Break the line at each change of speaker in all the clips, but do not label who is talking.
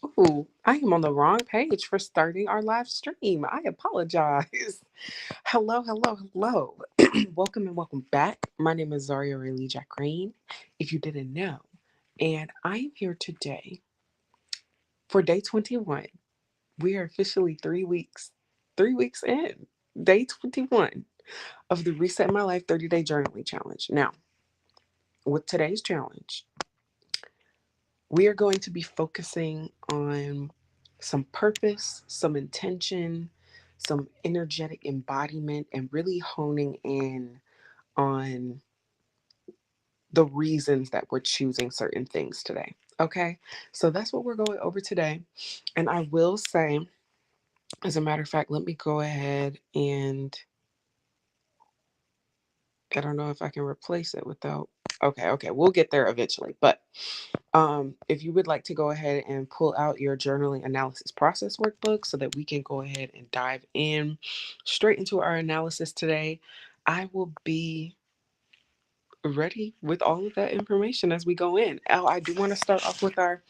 Ooh, I am on the wrong page for starting our live stream. I apologize. Hello, hello, hello. Welcome and welcome back. My name is Zaria Rayleigh Jack Green, if you didn't know. And I am here today for day 21. We are officially 3 weeks in. Day 21 of the Reset My Life 30-Day Journaling Challenge. Now, with today's challenge, we are going to be focusing on some purpose, some intention, some energetic embodiment, and really honing in on the reasons that we're choosing certain things today. Okay, so that's what we're going over today. And I will say, as a matter of fact, let me go ahead and I don't know if I can replace it without. Okay, we'll get there eventually. But if you would like to go ahead and pull out your journaling analysis process workbook so that we can go ahead and dive in straight into our analysis today, I will be ready with all of that information as we go in. I do want to start off with our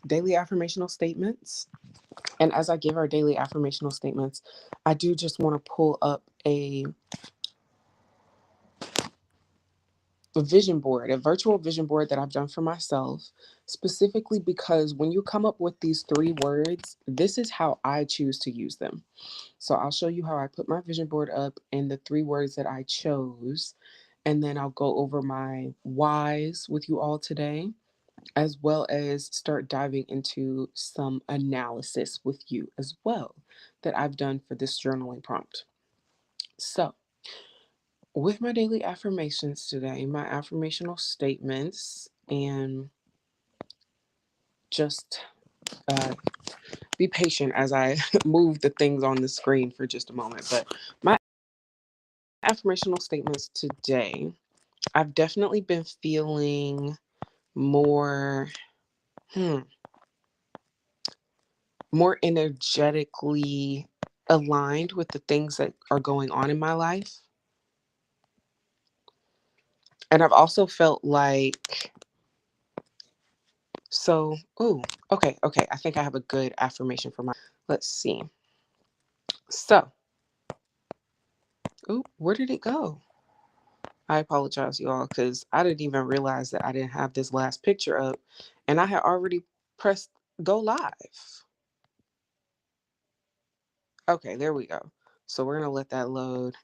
daily affirmational statements. And as I give our daily affirmational statements, I do just want to pull up a vision board, a virtual vision board that I've done for myself, specifically because when you come up with these 3 words, this is how I choose to use them. So I'll show you how I put my vision board up and the 3 words that I chose. And then I'll go over my whys with you all today, as well as start diving into some analysis with you as well that I've done for this journaling prompt. So, with my daily affirmations today, my affirmational statements, and just uh, be patient as I move the things on the screen for just a moment. But my affirmational statements today, I've definitely been feeling more, hmm, more energetically aligned with the things that are going on in my life. And I've also felt like, so, ooh, okay. I think I have a good affirmation for my, let's see. So, ooh, where did it go? I apologize, you all, because I didn't even realize that I didn't have this last picture up and I had already pressed go live. Okay, there we go. So we're going to let that load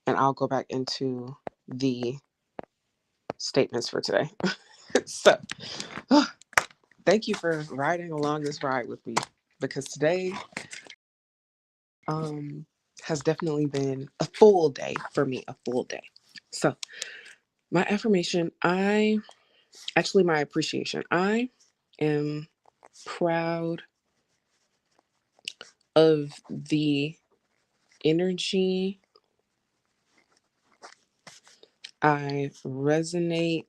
and I'll go back into the statements for today. So, thank you for riding along this ride with me because today um, has definitely been a full day for me, a full day. So, my affirmation, my appreciation, I am proud of the energy I resonate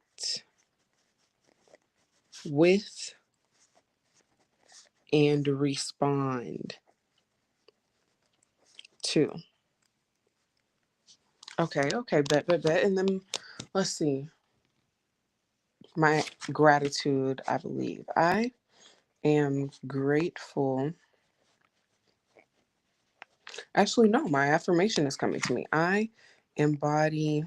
with and respond to. Okay, bet. And then let's see. My gratitude, I believe. I am grateful. Actually, no, my affirmation is coming to me. I embody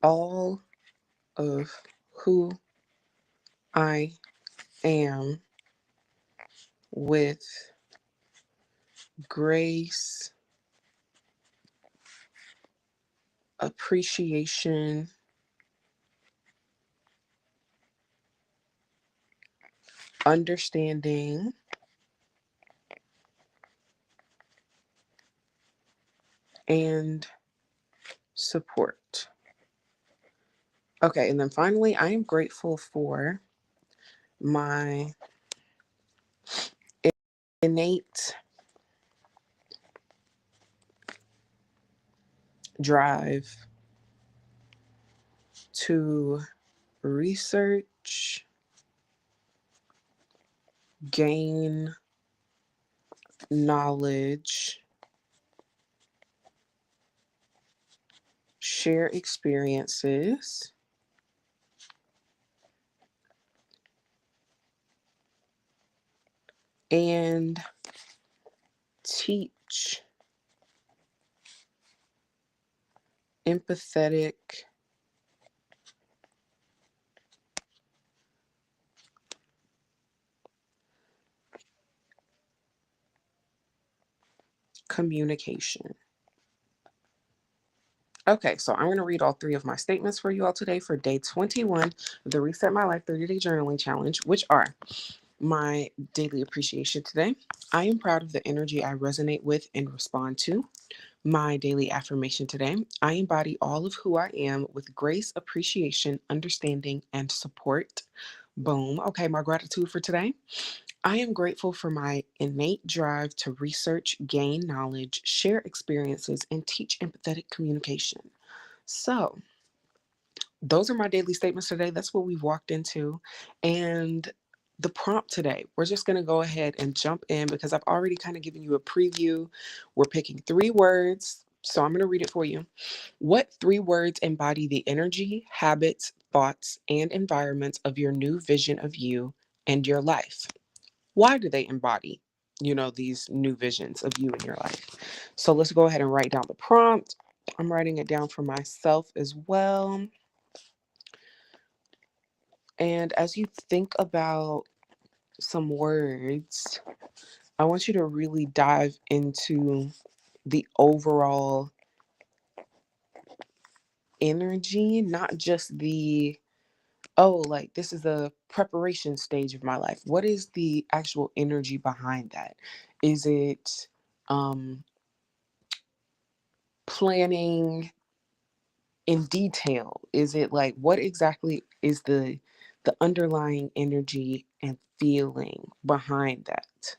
all of who I am with grace, appreciation, understanding, and support. Okay, and then finally, I am grateful for my innate drive to research, gain knowledge, share experiences, and teach empathetic communication. Okay, so I'm going to read all three of my statements for you all today for day 21 of the Reset My Life 30-Day Journaling Challenge, which are my daily appreciation today. I am proud of the energy I resonate with and respond to. My daily affirmation today: I embody all of who I am with grace, appreciation, understanding, and support. Boom. Okay, my gratitude for today: I am grateful for my innate drive to research, gain knowledge, share experiences, and teach empathetic communication. So, those are my daily statements today. That's what we've walked into. And the prompt today, we're just going to go ahead and jump in because I've already kind of given you a preview. We're picking 3 words. So I'm going to read it for you. What 3 words embody the energy, habits, thoughts, and environments of your new vision of you and your life? Why do they embody, these new visions of you and your life? So let's go ahead and write down the prompt. I'm writing it down for myself as well. And as you think about some words, I want you to really dive into the overall energy, not just like this is the preparation stage of my life. What is the actual energy behind that? Is it planning in detail? Is it like, what exactly is the underlying energy and feeling behind that?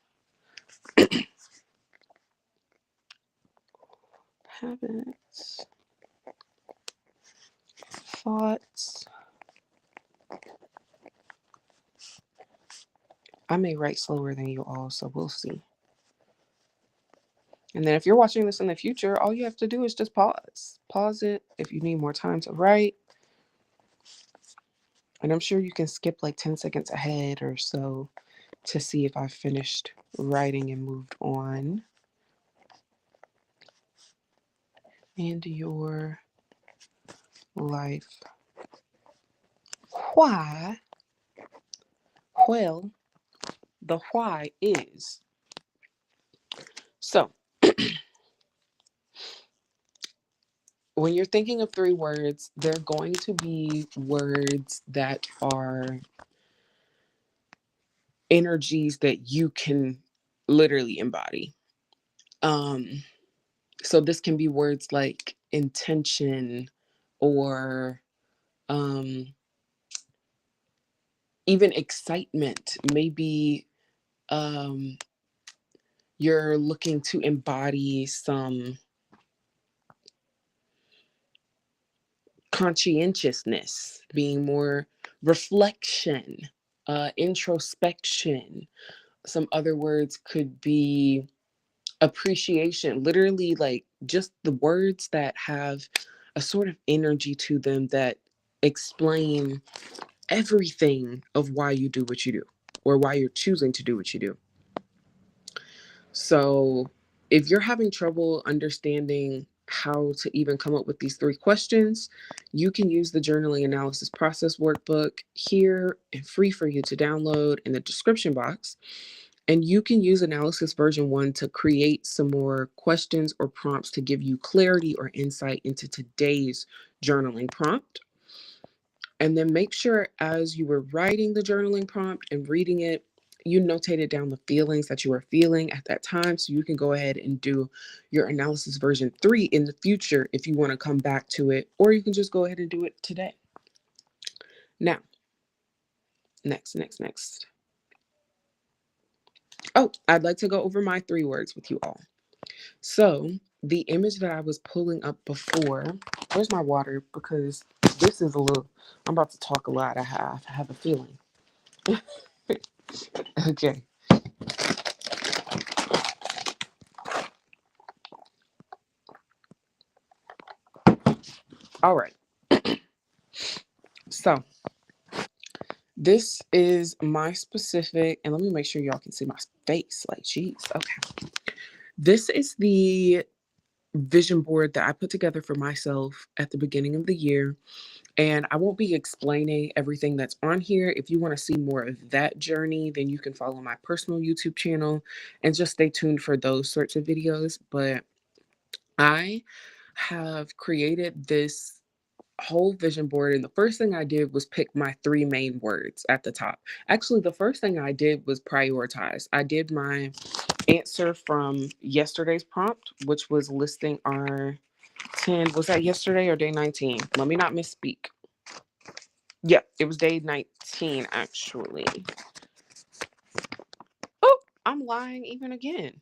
Habits, thoughts. I may write slower than you all, so we'll see. And then if you're watching this in the future, all you have to do is just pause. Pause it if you need more time to write. And I'm sure you can skip like 10 seconds ahead or so to see if I've finished writing and moved on. And your life. Why? Well, the why is so when you're thinking of 3 words, they're going to be words that are energies that you can literally embody. Um, so this can be words like intention or um, even excitement. Maybe um, you're looking to embody some conscientiousness, being more reflection, introspection. Some other words could be appreciation, literally, like just the words that have a sort of energy to them that explain everything of why you do what you do or why you're choosing to do what you do. So if you're having trouble understanding how to even come up with these 3 questions, you can use the journaling analysis process workbook here and free for you to download in the description box. And you can use analysis version 1 to create some more questions or prompts to give you clarity or insight into today's journaling prompt. And then make sure as you were writing the journaling prompt and reading it, you notated down the feelings that you were feeling at that time so you can go ahead and do your analysis version 3 in the future if you want to come back to it, or you can just go ahead and do it today. Now, next. Oh, I'd like to go over my 3 words with you all. So the image that I was pulling up before, where's my water? Because this is I'm about to talk a lot. I have a feeling. Okay. All right. So This is my specific, and let me make sure y'all can see my face. Like, geez, okay. This is the vision board that I put together for myself at the beginning of the year. And I won't be explaining everything that's on here. If you want to see more of that journey, then you can follow my personal YouTube channel and just stay tuned for those sorts of videos. But I have created this whole vision board, and the first thing I did was pick my three main words at the top. Actually, the first thing I did was prioritize. I did my answer from yesterday's prompt, which was listing our 10. Was that yesterday or day 19? Let me not misspeak. Yep, it was day 19, actually. Oh, I'm lying even again.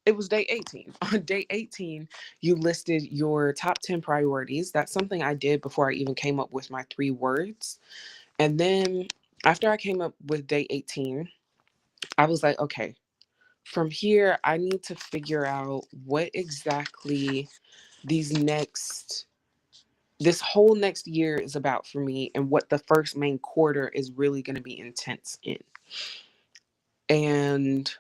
It was day 18. On day 18, you listed your top 10 priorities. That's something I did before I even came up with my three words. And then after I came up with day 18, I was like, okay, from here, I need to figure out what exactly these next this whole next year is about for me, and what the first main quarter is really going to be intense in. And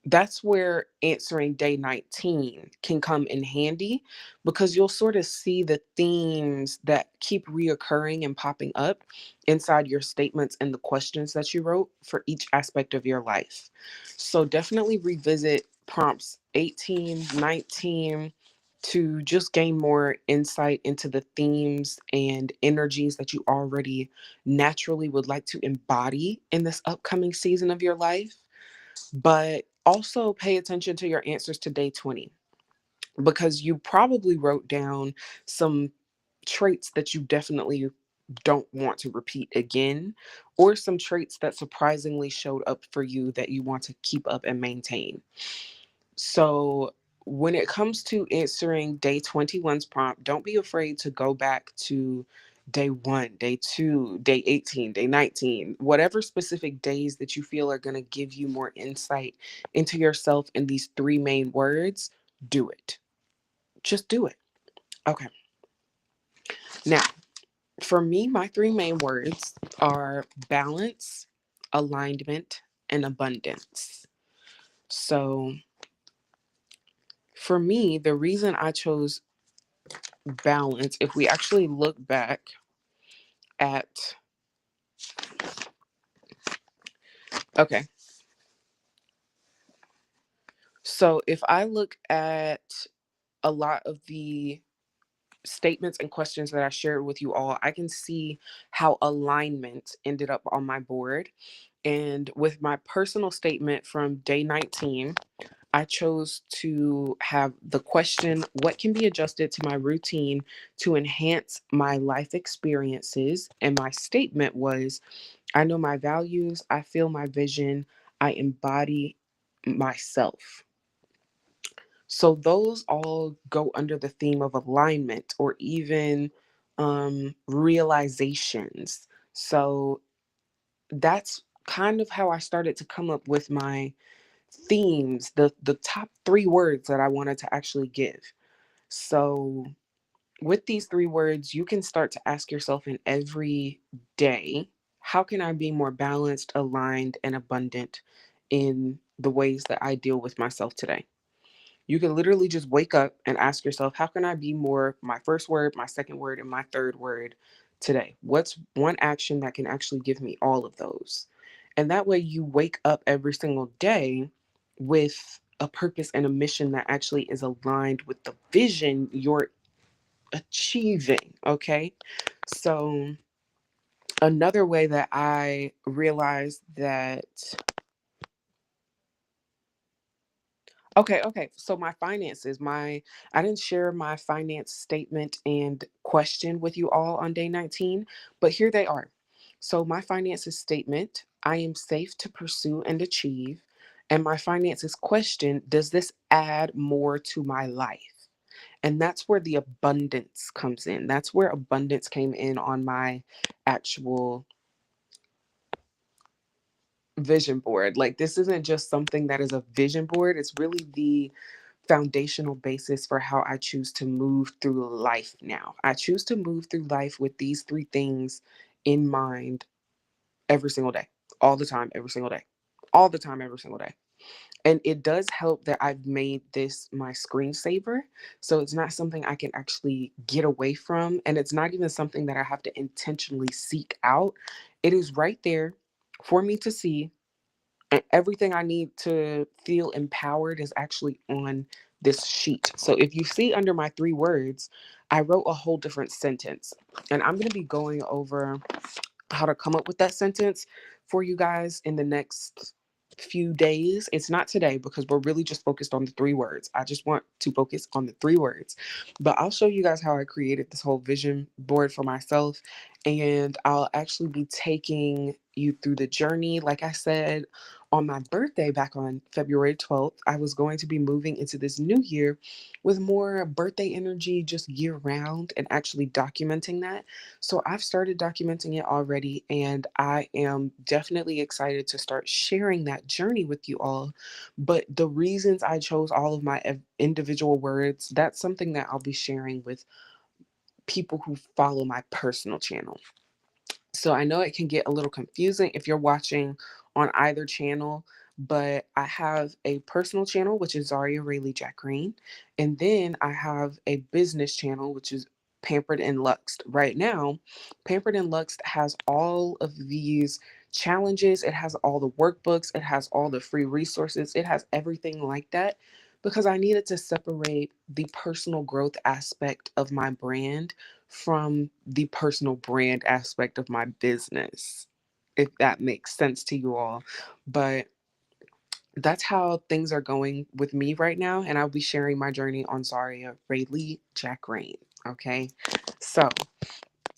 that's where answering day 19 can come in handy, because you'll sort of see the themes that keep reoccurring and popping up inside your statements and the questions that you wrote for each aspect of your life. So definitely revisit prompts 18, 19 to just gain more insight into the themes and energies that you already naturally would like to embody in this upcoming season of your life. But also pay attention to your answers to day 20, because you probably wrote down some traits that you definitely don't want to repeat again, or some traits that surprisingly showed up for you that you want to keep up and maintain. So, when it comes to answering day 21's prompt, don't be afraid to go back to day 1, day 2, day 18, day 19, whatever specific days that you feel are going to give you more insight into yourself in these three main words. Do it. Just do it. Okay. Now, for me, my three main words are balance, alignment, and abundance. So, for me, the reason I chose balance, if we actually look back at, okay, so if I look at a lot of the statements and questions that I shared with you all, I can see how alignment ended up on my board. And with my personal statement from day 19, I chose to have the question, what can be adjusted to my routine to enhance my life experiences? And my statement was, I know my values, I feel my vision, I embody myself. So those all go under the theme of alignment, or even realizations. So that's kind of how I started to come up with my themes, the top three words that I wanted to actually give. So with these three words, you can start to ask yourself in every day, how can I be more balanced, aligned, and abundant in the ways that I deal with myself today? You can literally just wake up and ask yourself, how can I be more my first word, my second word, and my third word today? What's one action that can actually give me all of those? And that way you wake up every single day with a purpose and a mission that actually is aligned with the vision you're achieving. Okay. So, another way that I realized that, okay. So my finances, I didn't share my finance statement and question with you all on day 19, but here they are. So my finances statement, I am safe to pursue and achieve. And my finances question, does this add more to my life? And that's where the abundance comes in. That's where abundance came in on my actual vision board. Like, this isn't just something that is a vision board, it's really the foundational basis for how I choose to move through life now. I choose to move through life with these three things in mind every single day, all the time, every single day, all the time, every single day. And it does help that I've made this my screensaver. So it's not something I can actually get away from. And it's not even something that I have to intentionally seek out. It is right there for me to see. And everything I need to feel empowered is actually on this sheet. So if you see under my three words, I wrote a whole different sentence. And I'm going to be going over how to come up with that sentence for you guys in the next few days. It's not today because we're really just focused on the three words. I just want to focus on the three words. But I'll show you guys how I created this whole vision board for myself. And I'll actually be taking you through the journey. Like I said, on my birthday back on February 12th, I was going to be moving into this new year with more birthday energy just year round and actually documenting that. So I've started documenting it already, and I am definitely excited to start sharing that journey with you all. But the reasons I chose all of my individual words, that's something that I'll be sharing with people who follow my personal channel. So I know it can get a little confusing if you're watching on either channel, but I have a personal channel, which is Zaria Rayleigh Jack Green. And then I have a business channel, which is Pampered and Luxed. Right now, Pampered and Luxed has all of these challenges. It has all the workbooks. It has all the free resources. It has everything like that because I needed to separate the personal growth aspect of my brand from the personal brand aspect of my business, if that makes sense to you all. But that's how things are going with me right now. And I'll be sharing my journey on Zaria Rayleigh Jack Rain. Okay. So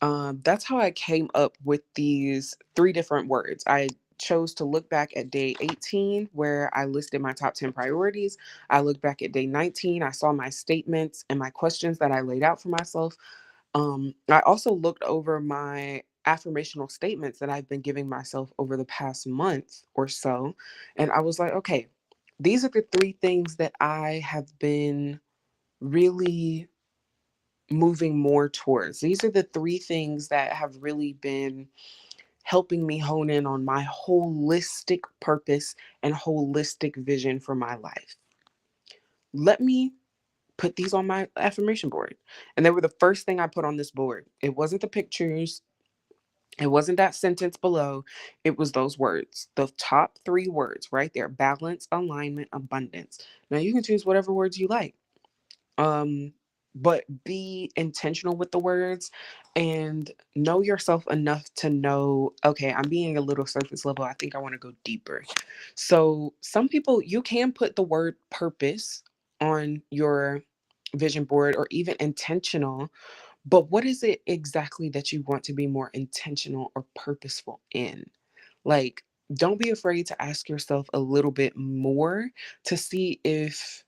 that's how I came up with these three different words. I chose to look back at day 18, where I listed my top 10 priorities. I looked back at day 19. I saw my statements and my questions that I laid out for myself. I also looked over my affirmational statements that I've been giving myself over the past month or so. And I was like, okay, these are the three things that I have been really moving more towards. These are the three things that have really been helping me hone in on my holistic purpose and holistic vision for my life. Let me put these on my affirmation board. And they were the first thing I put on this board. It wasn't the pictures, it wasn't that sentence below, it was those words. The top three words right there: balance, alignment, abundance. Now you can choose whatever words you like. Um, but be intentional with the words and know yourself enough to know, okay, I'm being a little surface level. I think I want to go deeper. So, some people, you can put the word purpose on your vision board or even intentional, but what is it exactly that you want to be more intentional or purposeful in? Like, don't be afraid to ask yourself a little bit more to see if,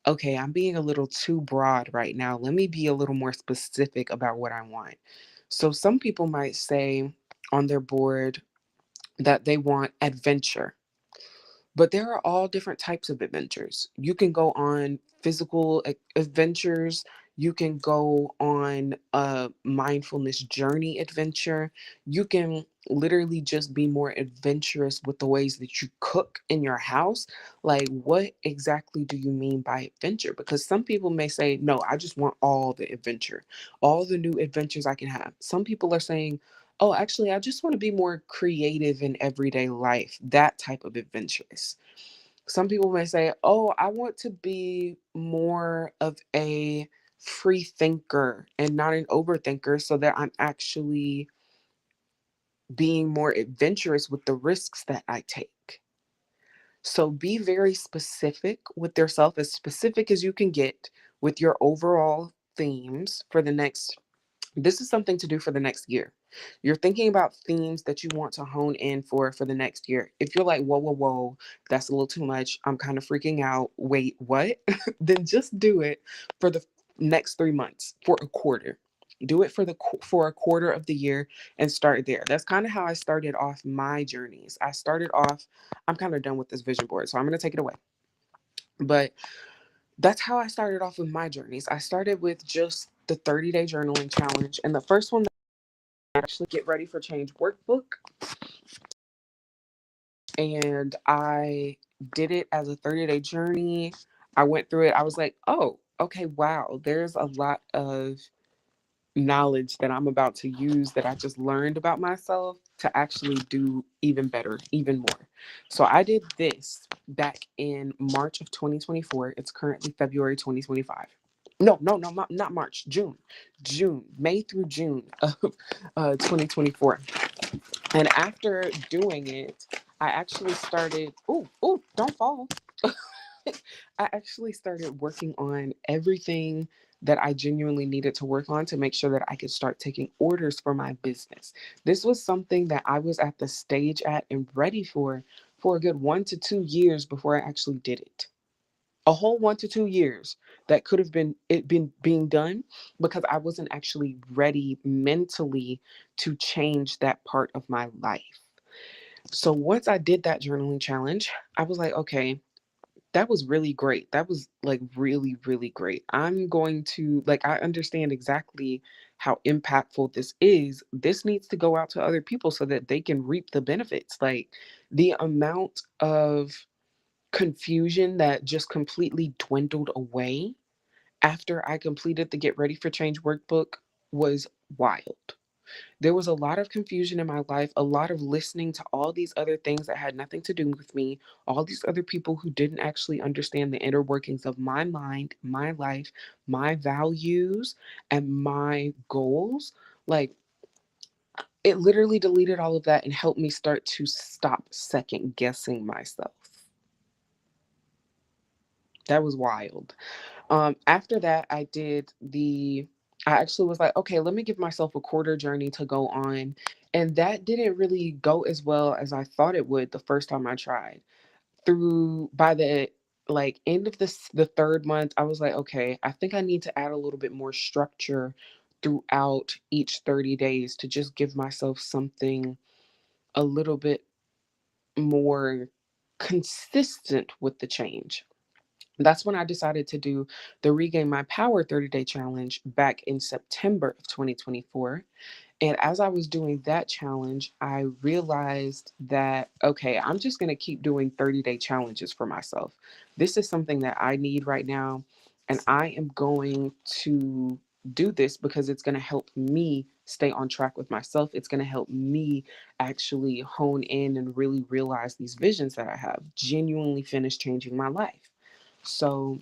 okay, I'm being a little too broad right now. Let me be a little more specific about what I want. So, some people might say on their board that they want adventure. But there are all different types of adventures. You can go on physical adventures. You can go on a mindfulness journey adventure. You can literally just be more adventurous with the ways that you cook in your house. Like, what exactly do you mean by adventure? Because some people may say, no, I just want all the adventure, all the new adventures I can have. Some people are saying, oh, actually, I just want to be more creative in everyday life, that type of adventurous. Some people may say, oh, I want to be more of a free thinker and not an overthinker so that I'm actually being more adventurous with the risks that I take. So be very specific as you can get with your overall themes for the next. This is something to do for the next year. You're thinking about themes that you want to hone in for the next year. If you're like, whoa, whoa, whoa, that's a little too much, I'm kind of freaking out. Wait, what? Then just do it for the next 3 months, for a quarter. Do it for a quarter of the year and start there. That's kind of how I started off my journeys. I started off, I'm kind of done with this vision board, so I'm going to take it away. But That's how I started off with my journeys. I started with just the 30-day journaling challenge. And the first one that I actually get ready for change workbook. And I did it as a 30-day journey. I went through it. I was like, oh, okay, wow, there's a lot of knowledge that I'm about to use that I just learned about myself to actually do even better, even more. So I did this back in March of 2024. It's currently February 2025. No, no, no, not March, June, May through June of 2024. And after doing it, I actually started, don't fall. I actually started working on everything that I genuinely needed to work on to make sure that I could start taking orders for my business. This was something that I was at the stage at and ready for a good 1 to 2 years before I actually did it. A whole 1 to 2 years that could have been being done because I wasn't actually ready mentally to change that part of my life. So once I did that journaling challenge, I was like, okay, that was really great. That was like really, really great. I'm going to, like, I understand exactly how impactful this is. This needs to go out to other people so that they can reap the benefits. Like, the amount of confusion that just completely dwindled away after I completed the Get Ready for Change workbook was wild. There was a lot of confusion in my life, a lot of listening to all these other things that had nothing to do with me, all these other people who didn't actually understand the inner workings of my mind, my life, my values, and my goals. Like, it literally deleted all of that and helped me start to stop second guessing myself. That was wild. After that, I actually was like, okay, let me give myself a quarter journey to go on. And that didn't really go as well as I thought it would the first time I tried. Through by the like end of the third month, I was like, okay, I think I need to add a little bit more structure throughout each 30 days to just give myself something a little bit more consistent with the change. That's when I decided to do the Regain My Power 30-day challenge back in September of 2024. And as I was doing that challenge, I realized that, okay, I'm just going to keep doing 30-day challenges for myself. This is something that I need right now. And I am going to do this because it's going to help me stay on track with myself. It's going to help me actually hone in and really realize these visions that I have, genuinely finish changing my life. So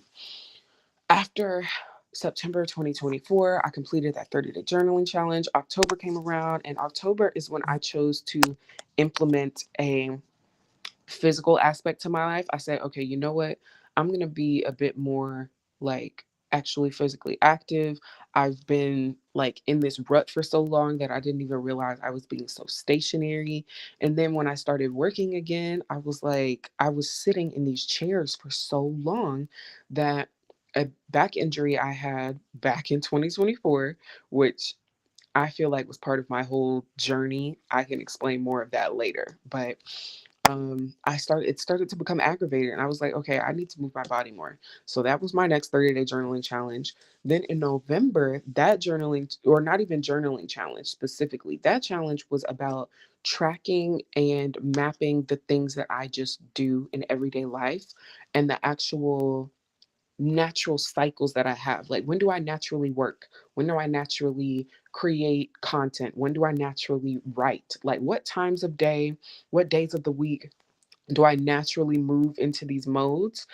after September 2024, I completed that 30-day journaling challenge. October came around, and October is when I chose to implement a physical aspect to my life. I said, okay, you know what? I'm going to be a bit more like actually physically active. I've been like in this rut for so long that I didn't even realize I was being so stationary. And then when I started working again, I was like, I was sitting in these chairs for so long that a back injury I had back in 2024, which I feel like was part of my whole journey. I can explain more of that later. But it started to become aggravated, and I was like, okay, I need to move my body more. So that was my next 30-day journaling challenge. Then in November, that journaling, or not even journaling challenge specifically, that challenge was about tracking and mapping the things that I just do in everyday life and the actual natural cycles that I have. Like, when do I naturally work? When do I naturally create content? When do I naturally write? Like, what times of day, what days of the week do I naturally move into these modes?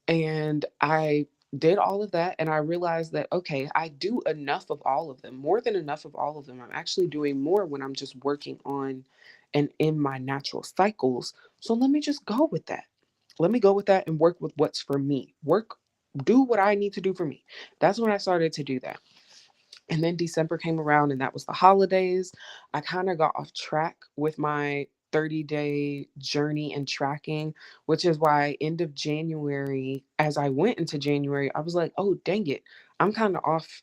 And I did all of that, and I realized that, okay, I do enough of all of them, more than enough of all of them. I'm actually doing more when I'm just working on and in my natural cycles. So let me just go with that. Let me go with that and work with what's for me. Do what I need to do for me. That's when I started to do that. And then December came around, and that was the holidays. I kind of got off track with my 30-day journey and tracking, which is why end of January, as I went into January, I was like, oh, dang it, I'm kind of off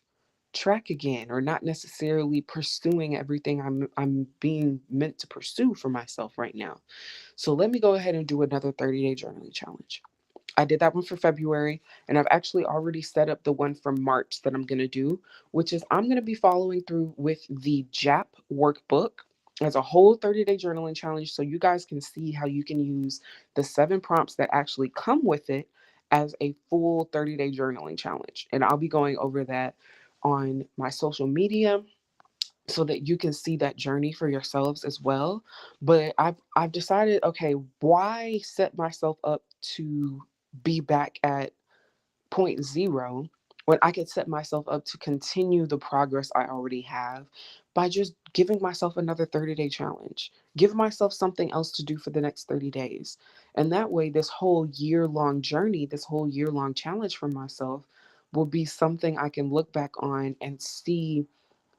track again, or not necessarily pursuing everything I'm being meant to pursue for myself right now. So let me go ahead and do another 30-day journaling challenge. I did that one for February, and I've actually already set up the one for March that I'm going to do, which is I'm going to be following through with the JAP workbook as a whole 30-day journaling challenge so you guys can see how you can use the 7 prompts that actually come with it as a full 30-day journaling challenge. And I'll be going over that on my social media so that you can see that journey for yourselves as well. But I've decided, okay, why set myself up to be back at point zero when I could set myself up to continue the progress I already have by just giving myself another 30-day challenge. Give myself something else to do for the next 30 days. And that way, this whole year long journey, this whole year long challenge for myself will be something I can look back on and see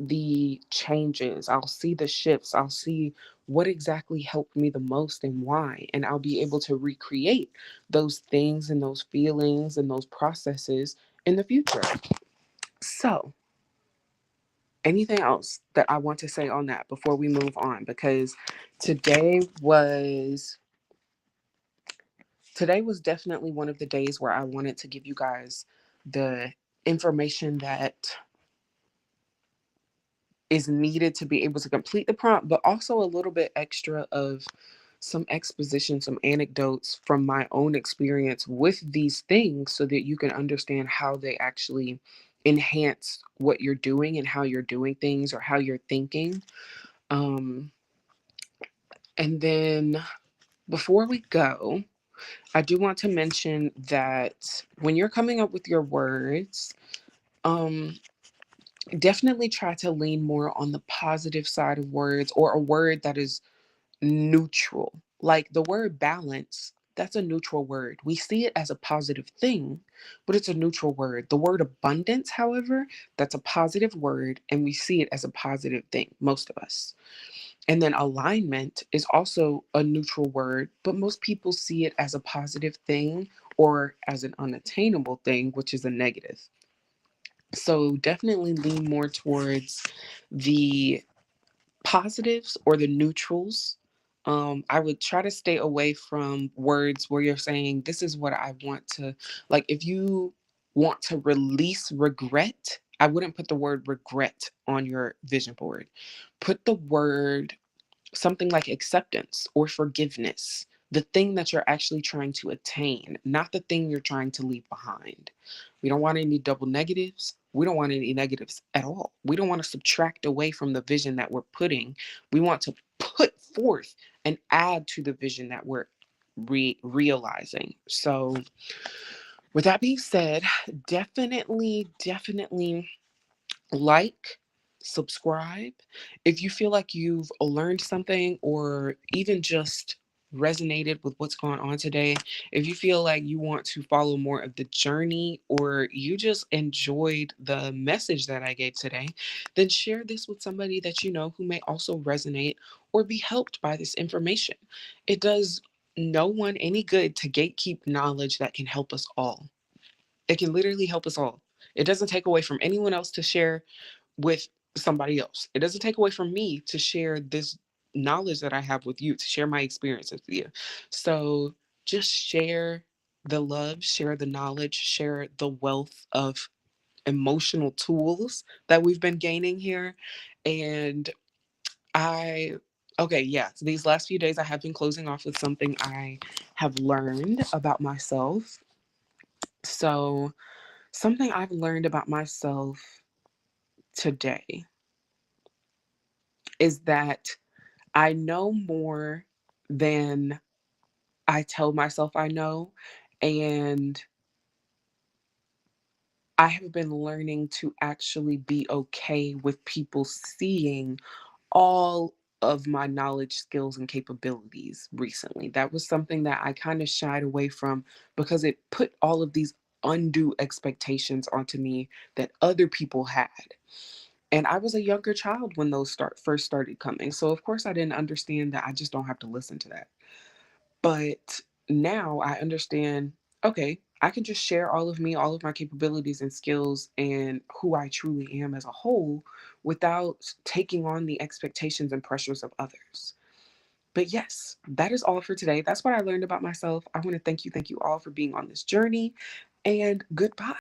the changes. I'll see the shifts. I'll see what exactly helped me the most and why. And I'll be able to recreate those things and those feelings and those processes in the future. So, anything else that I want to say on that before we move on? Because today was today was definitely one of the days where I wanted to give you guys the information that is needed to be able to complete the prompt, but also a little bit extra of some exposition, some anecdotes from my own experience with these things so that you can understand how they actually enhance what you're doing and how you're doing things or how you're thinking. Um, and then before we go, I do want to mention that when you're coming up with your words, um, definitely try to lean more on the positive side of words or a word that is neutral. Like the word balance, that's a neutral word. We see it as a positive thing, but it's a neutral word. The word abundance, however, that's a positive word, and we see it as a positive thing, most of us. And then alignment is also a neutral word, but most people see it as a positive thing or as an unattainable thing, which is a negative. So definitely lean more towards the positives or the neutrals. I would try to stay away from words where you're saying, this is what I want to, like, if you want to release regret, I wouldn't put the word regret on your vision board. Put the word something like acceptance or forgiveness, the thing that you're actually trying to attain, not the thing you're trying to leave behind. We don't want any double negatives. We don't want any negatives at all. We don't want to subtract away from the vision that we're putting. We want to put forth and add to the vision that we're realizing. So, with that being said, definitely like, subscribe. If you feel like you've learned something or even just resonated with what's going on today, if you feel like you want to follow more of the journey or you just enjoyed the message that I gave today, then share this with somebody that you know who may also resonate or be helped by this information. It does no one any good to gatekeep knowledge that can help us all. It can literally help us all. It doesn't take away from anyone else to share with somebody else. It doesn't take away from me to share this knowledge that I have with you, to share my experiences with you. So just share the love, share the knowledge, share the wealth of emotional tools that we've been gaining here. And I, okay, yeah, so these last few days I have been closing off with something I have learned about myself. So, something I've learned about myself today is that I know more than I tell myself I know. And I have been learning to actually be okay with people seeing all of my knowledge, skills, and capabilities recently. That was something that I kind of shied away from because it put all of these undue expectations onto me that other people had. And I was a younger child when those first started coming. So of course I didn't understand that I just don't have to listen to that. But now I understand, okay, I can just share all of me, all of my capabilities and skills and who I truly am as a whole without taking on the expectations and pressures of others. But yes, that is all for today. That's what I learned about myself. I want to thank you all for being on this journey, and goodbye.